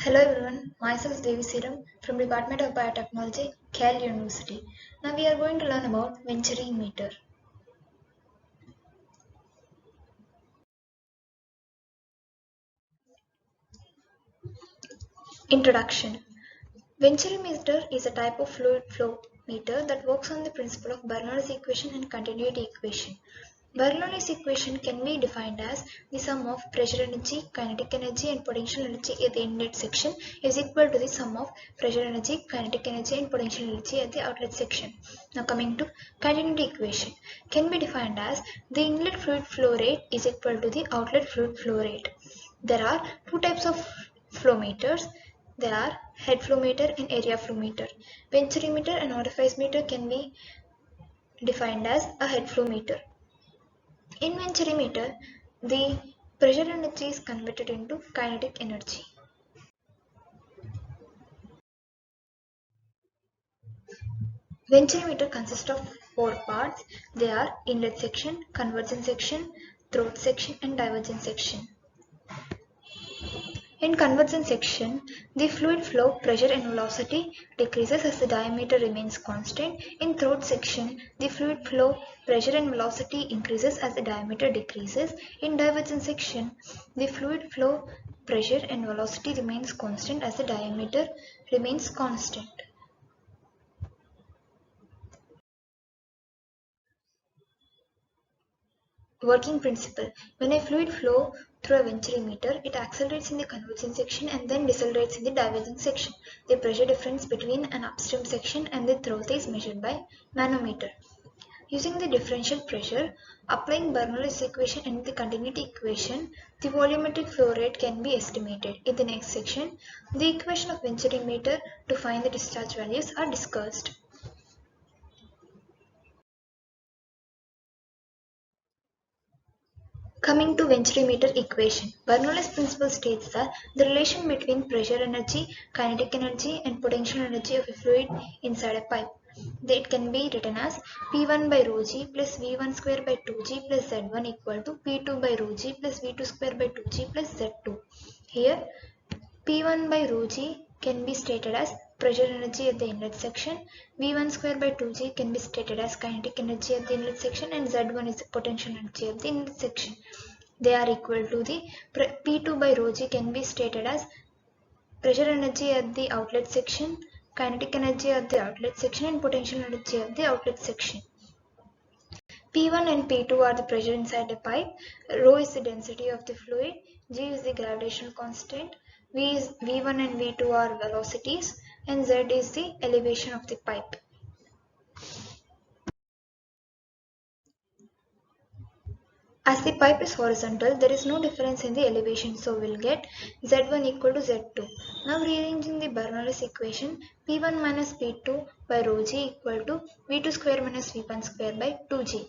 Hello everyone, myself Devi Seram from Department of Biotechnology, Cal University. Now we are going to learn about Venturimeter. Introduction. Venturimeter is a type of fluid flow meter that works on the principle of Bernoulli's equation and continuity equation. Bernoulli's equation can be defined as the sum of pressure energy, kinetic energy and potential energy at the inlet section is equal to the sum of pressure energy, kinetic energy and potential energy at the outlet section. Now coming to continuity equation can be defined as the inlet fluid flow rate is equal to the outlet fluid flow rate. There are two types of flow meters. There are head flow meter and area flow meter. Venturimeter and orifice meter can be defined as a head flow meter. In Venturimeter, the pressure energy is converted into kinetic energy. Venturimeter consists of four parts. They are inlet section, convergence section, throat section and divergence section. In convergence section, the fluid flow pressure and velocity decreases as the diameter remains constant. In throat section, the fluid flow pressure and velocity increases as the diameter decreases. In divergence section, the fluid flow pressure and velocity remains constant as the diameter remains constant. Working principle. When a fluid flow through a venturimeter, it accelerates in the convergence section and then decelerates in the divergence section. The pressure difference between an upstream section and the throat is measured by manometer. Using the differential pressure, applying Bernoulli's equation and the continuity equation, the volumetric flow rate can be estimated. In the next section, the equation of venturimeter to find the discharge values are discussed. Coming to Venturimeter equation, Bernoulli's principle states that the relation between pressure energy, kinetic energy and potential energy of a fluid inside a pipe. It can be written as P1 by rho g plus V1 square by 2g plus Z1 equal to P2 by rho g plus V2 square by 2g plus Z2. Here P1 by rho g can be stated as pressure energy at the inlet section, V1 square by 2g can be stated as kinetic energy at the inlet section and Z1 is the potential energy at the inlet section. They are equal to the P2 by rho g can be stated as pressure energy at the outlet section, kinetic energy at the outlet section and potential energy at the outlet section. P1 and P2 are the pressure inside the pipe, rho is the density of the fluid, g is the gravitational constant, V1 and V2 are velocities and z is the elevation of the pipe. As the pipe is horizontal, there is no difference in the elevation, so we'll get Z1 equal to Z2. Now rearranging the Bernoulli's equation, P1 minus P2 by rho g equal to V2 square minus V1 square by 2g.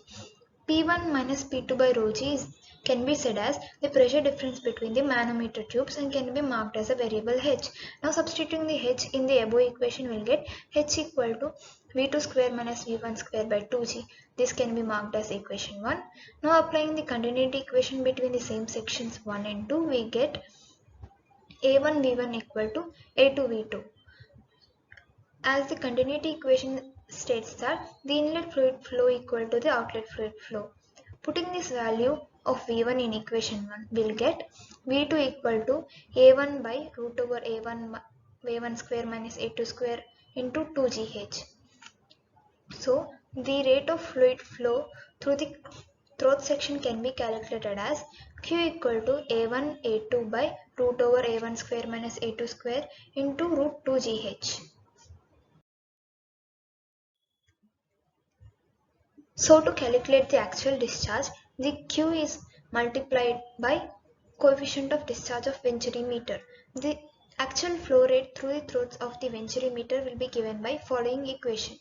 P1 minus P2 by rho g can be said as the pressure difference between the manometer tubes and can be marked as a variable h. Now substituting the h in the above equation, we'll get h equal to V2 square minus V1 square by 2g. This can be marked as equation 1. Now applying the continuity equation between the same sections 1 and 2, we get A1 V1 equal to A2 V2. As the continuity equation states that the inlet fluid flow equal to the outlet fluid flow. Putting this value of V1 in equation 1, we'll get V2 equal to A1 by root over A1 V1 square minus A2 square into 2GH. So the rate of fluid flow through the throat section can be calculated as Q equal to A1 A2 by root over A1 square minus A2 square into root 2GH. So to calculate the actual discharge, the Q is multiplied by coefficient of discharge of Venturimeter. The actual flow rate through the throats of the Venturimeter will be given by following equation.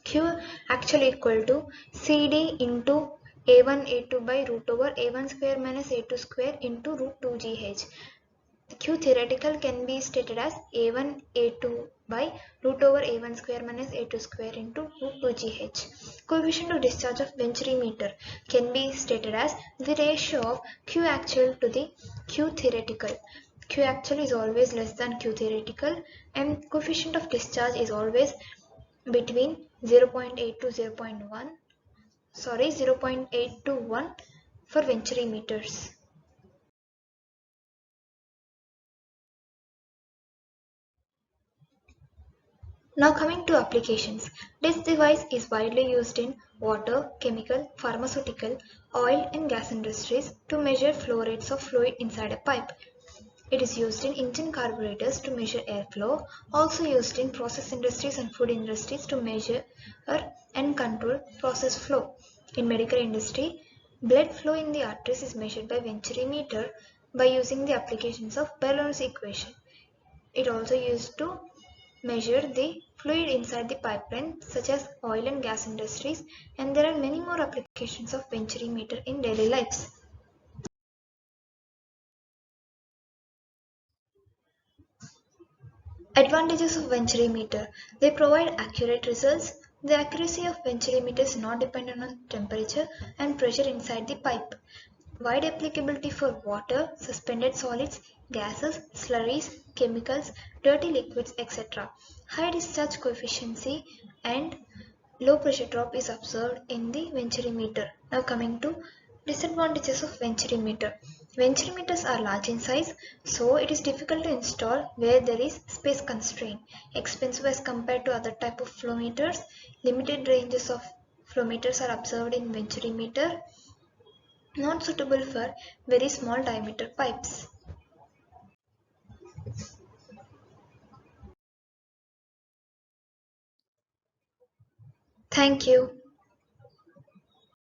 Q actually equal to CD into A1 A2 by root over A1 square minus A2 square into root 2GH. The Q theoretical can be stated as A1 A2 by root over A1 square minus A2 square into root 2GH. Coefficient of discharge of Venturimeter can be stated as the ratio of Q actual to the Q theoretical. Q actual is always less than Q theoretical, and coefficient of discharge is always between 0.8 to 0.1, 0.8 to 1 for Venturimeters. Now coming to applications. This device is widely used in water, chemical, pharmaceutical, oil and gas industries to measure flow rates of fluid inside a pipe. It is used in engine carburetors to measure airflow, also used in process industries and food industries to measure and control process flow. In medical industry, blood flow in the arteries is measured by Venturimeter by using the applications of Bernoulli's equation. It also used to measure the fluid inside the pipeline such as oil and gas industries, and there are many more applications of Venturimeter in daily lives. Advantages of Venturimeter. They provide accurate results. The accuracy of Venturimeter is not dependent on temperature and pressure inside the pipe. Wide applicability for water, suspended solids, gases, slurries, chemicals, dirty liquids, etc. High discharge coefficient and low pressure drop is observed in the Venturimeter. Now coming to disadvantages of Venturimeter. Venturimeters are large in size, so it is difficult to install where there is space constraint. Expensive as compared to other type of flow meters. Limited ranges of flow meters are observed in Venturimeter. Not suitable for very small diameter pipes. Thank you.